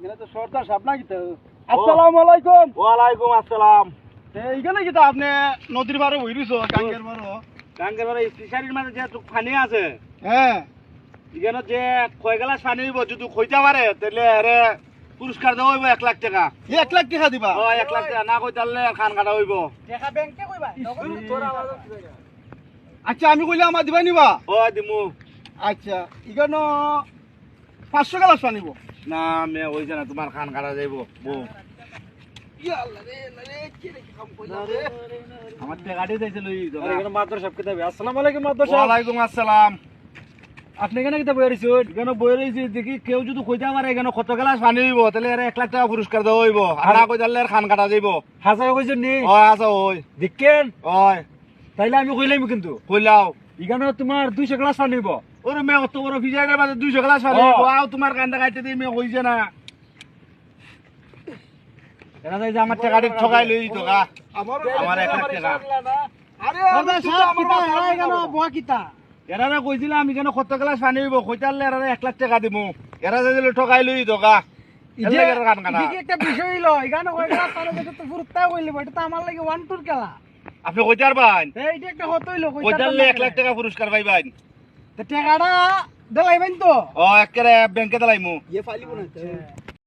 এখানে তো সর্দার সাহেব নাকি তো। আসসালামু আলাইকুম। ওয়ালাইকুম আসসালাম। এইখানে কি তো আপনি নদীর পাড়ে বই রইছো গাঙ্গের পাড়ে? গাঙ্গের বারে ফিশারির মাঝে যে পানি আছে হ্যাঁ এখানে যে কয় গেলাস পানি হইব যদি কইতে পারে তাহলে আরে পুরস্কার দেওয়া হইব 1 লাখ টাকা। 1 লাখ টাকা দিবা? ও 1 লাখ টাকা না কইতে পারলে খান কাটা হইব। টাকা ব্যাংকে কইবা আচ্ছা আমি কইলে আমার দিবা নিবা? ও দিমু। আচ্ছা এখানে 500 গ্লাস পানিব। না মে হইছে না তোমার খান কাটা যাইব বউ। আমার টাকাটি দিয়েছে লই তো। এখানে মাদ্রাসা সাহেব কিতাবে। আসসালামু আলাইকুম মাদ্রাসা সাহেব। ওয়ালাইকুম আসসালাম। আপনি এখানে কিতাবে বই রইছেন? এখানে বই রইছি দেখি কেউ যদি কইতে পারে এখানে কত গেলাস পানি হইব তাহলে আরে 1 লাখ টাকা পুরস্কার দেওয়া হইব। আর না কইতে পারলে খান কাটা যাইব। হাসাই কইছেন নি? ও আচ্ছা ওই দেখেন ওই তাইলে আমি কইলাম কিন্তু কইলাও। এখানে তোমার 200 গ্লাস পানি হইব। ওরে মে অত বড় ফিজারের মাঝে 200 গ্লাস পানি হইব। আও তোমার কান্দা কাটতে দিয়ে মে হইছে না। এরা যাই যে আমার টাকাটি ঠকাই লই তো গা। আমার 1 লাখ টাকা। আরে দাদা সাহেব কিতা এরা এখানে বয়া কিতা এরা না কইছিলাম আমি কেন কত গ্লাস পানি হইব কইতারলে এরা 1 লাখ টাকা দিমু। এরা যাই যে ঠকাই লই তো গা। এলে এর কান কানা। কি একটা বিষয় হইলো এখানে কয়টা তার কাছে তো ফুরতা কইলে এটা তো আমার লাগি ওয়ান টুর খেলা আপনি কইতার বাইন এইটা একটা হতো হইলো কইতারলে 1 লাখ টাকা পুরস্কার পাইবাইন। টাকাটা দেলাইবেন তো ও একেবারে ব্যাংকে দিলাইমু। ইয়ে ফাইলিব না